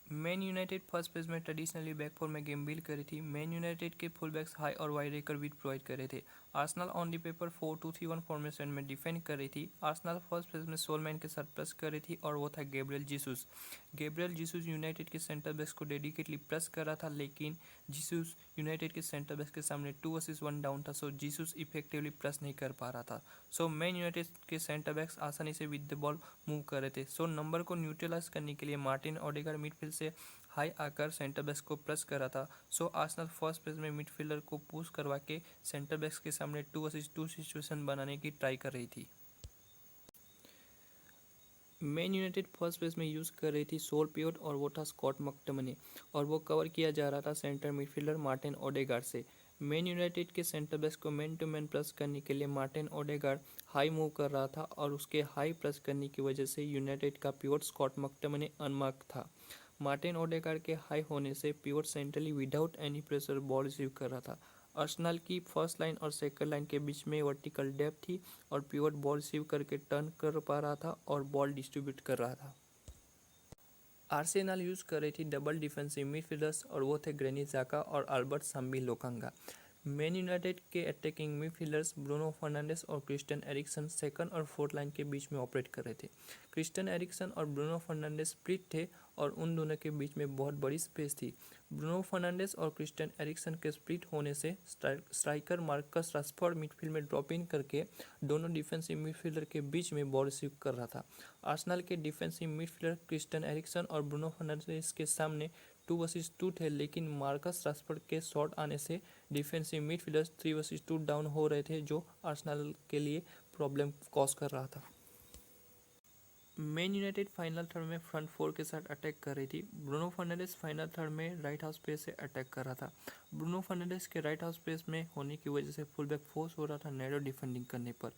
Man United first phase में traditionally बैकफोर में game build करी थी। मैन यूनाइटेड के फुल बैक्स हाई और वाइड रेकर विड प्रोवाइड करे थे। Arsenal on the paper 4-2-3-1 formation में डिफेंड करी थी। आर्सेनल फर्स्ट फेज में सोलमैन के साथ प्रेस करी थी और वो था Gabriel Jesus. Gabriel Jesus United के सेंटर बैक्स को डेडिकेटली प्रेस कर रहा था, लेकिन जीसस यूनाइटेड के सेंटर बैक्स के सामने 2 वर्सेस 1 डाउन था, सो जीसस इफेक्टिवली प्रेस नहीं कर पा रहा था। सो मैन यूनाइटेड के सेंटर बैक्स आसानी से विद द बॉल मूव कर रहे थे। सो नंबर को न्यूट्रलाइज करने के लिए मार्टिन ओडेगार्ड मिडफील्ड से हाई आकर सेंटर बैक्स को प्रेस कर रहा था। सो आर्सेनल फर्स्ट पेज में मिडफील्डर को पुश करवा के सेंटर बैक्स के सामने 2 वर्सेस 2 सिचुएशन बनाने की ट्राई कर रही थी। मैन यूनाइटेड फर्स्ट पेज में यूज़ कर रही थी सोल पियोट और वो था स्कॉट मैकटोमिने, और वो कवर किया जा रहा था सेंटर मिडफील्डर मार्टिन ओडेगार्ड से। मैन यूनाइटेड के सेंटर बैक्स को मैन टू मैन प्रेस करने के लिए मार्टिन ओडेगार्ड हाई मूव कर रहा था, और उसके हाई प्रेस करने की वजह से यूनाइटेड का पिवोट स्कॉट मैकटोमिने अनमार्क था। मार्टिन ओडेगार्ड के हाई होने से pivot centrally without any pressure ball receive कर रहा था। आर्सेनल की फर्स्ट लाइन और सेकंड लाइन के बीच में वर्टिकल डेप्थ थी, और पिवोट बॉल रिसीव करके टर्न कर पा रहा था और बॉल डिस्ट्रीब्यूट कर रहा था। आर्सेनल यूज़ कर रही थी डबल डिफेंसिव मिडफील्डर्स, और वो थे ग्रेनिट जाका और Albert Sambi Lokonga. Man United के अटैकिंग मिडफील्डर्स ब्रूनो फर्नांडिस और क्रिस्टियन एरिक्सन सेकंड और फोर्थ लाइन के बीच में ऑपरेट कर रहे थे। क्रिस्टियन एरिक्सन और ब्रूनो फर्नांडिस स्प्लिट थे, और उन दोनों के बीच में बहुत बड़ी स्पेस थी। ब्रूनो फर्नांडिस और क्रिस्टियन एरिक्सन के स्प्लिट होने से स्ट्राइकर मार्कस राशफोर्ड मिडफील्ड में ड्रॉप इन करके दोनों डिफेंसिव मिडफील्डर के बीच में बॉल रिसीव कर रहा था। आर्सेनल के डिफेंसिव मिडफील्डर क्रिस्टियन एरिक्सन और ब्रूनो फर्नांडिस के सामने 2 वर्सेस 2 थे, लेकिन मार्कस राशफोर्ड के शॉट आने से डिफेंसिव मिडफील्डर्स 3 वर्सेस 2 डाउन हो रहे थे, जो आर्सेनल के लिए प्रॉब्लम कॉज कर रहा था। मैन यूनाइटेड फाइनल थर्ड में फ्रंट फोर के साथ अटैक कर रही थी। ब्रूनो फर्नांडिस फाइनल थर्ड में राइट हाफ स्पेस से अटैक कर रहा था। ब्रूनो फर्नांडिस के राइट हाफ स्पेस में होने की वजह से फुल बैक फोर्स हो रहा था नैरो डिफेंडिंग करने पर।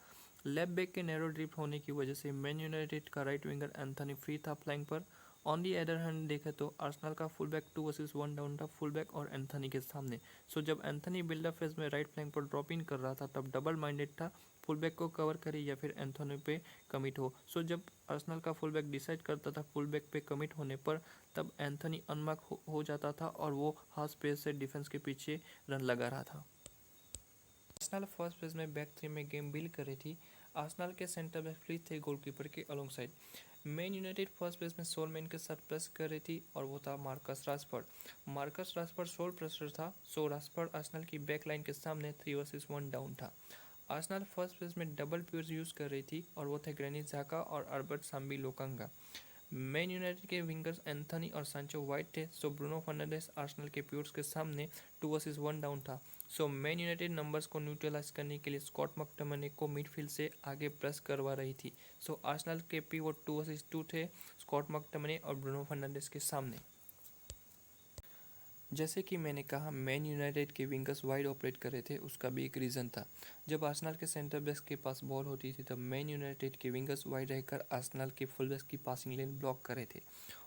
लेफ्ट बैक के नैरो ड्रिफ्ट होने की वजह से मैन यूनाइटेड का राइट विंगर एंथनी फ्री था फ्लैंक पर। ऑन दी अदर हैंड देखें तो आर्सेनल का फुल बैक 2 वर्सेस 1 डाउन था फुल बैक और एंथनी के सामने। सो जब एंथनी बिल्डअप फेज में राइट फ्लैंक पर ड्रॉप इन कर रहा था, तब डबल माइंडेड था फुल बैक को कवर करे या फिर एंथोनी पे कमिट हो। सो जब आर्सेनल का फुल बैक डिसाइड करता था फुल बैक पे कमिट होने पर, तब एंथोनी अनमार्क हो जाता था और वो हाफ स्पेस से डिफेंस के पीछे रन लगा रहा था। आर्सेनल फर्स्ट फेज में बैक थ्री में गेम बिल्ड कर रही थी। आर्सेनल के सेंटर बैक फ्री थे गोलकीपर के along side. Man United first phase में सोलमैन के साथ प्रेस कर रही थी, और वो था Marcus Rashford. Marcus Rashford sole pressure था, सो राशफोर्ड आर्सेनल की बैक लाइन के सामने 3 वर्सेस 1 डाउन था। आर्सेनल फर्स्ट फेज में डबल प्यूर्स यूज़ कर रही थी, और वो थे ग्रेनिट जाका और Albert Sambi Lokonga. Man United के विंगर्स एंथनी और सांचो वाइट थे, सो ब्रूनो फर्नांडिस आर्सेनल के प्यूर्स के सामने 2 वर्सेस 1 डाउन था। सो मैन यूनाइटेड नंबर्स को न्यूट्रलाइज करने के लिए स्कॉट मैकटोमिने को मिडफील्ड से आगे प्रेस करवा रही थी। सो आर्सेनल के पिवोट 2 वर्सेस 2 थे स्कॉट मैकटोमिने और ब्रूनो फर्नांडिस के सामने। जैसे कि मैंने कहा मैन यूनाइटेड के विंगर्स वाइड ऑपरेट कर रहे थे, उसका भी एक रीज़न था। जब आर्सेनल के सेंटर बैक्स के पास बॉल होती थी, तब मैन यूनाइटेड के विंगर्स वाइड रहकर आर्सेनल के फुल बैक्स की पासिंग लेन ब्लॉक कर रहे थे।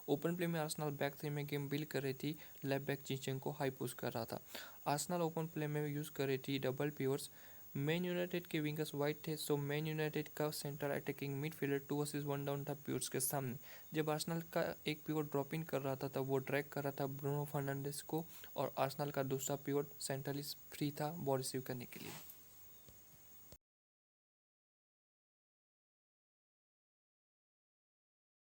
ओपन प्ले में आर्सेनल बैक थ्री में गेम बिल्ड कर रही थी, लेफ्ट बैक जिंचेंको हाई पुश कर रहा था। आर्सेनल ओपन प्ले में यूज़ कर रही थी डबल पिवट्स। मैन यूनाइटेड के विंगर्स वाइड थे, सो मैन यूनाइटेड का centre attacking midfielder 2 versus 1 down था पिवट्स के सामने। जब आर्सेनल का एक पिवट ड्रॉप इन कर रहा था, तब वो ड्रैग कर रहा था ब्रूनो फर्नांडिस को, और आर्सेनल का दूसरा पिवट सेंट्रली फ्री था बॉल रिसीव करने के लिए।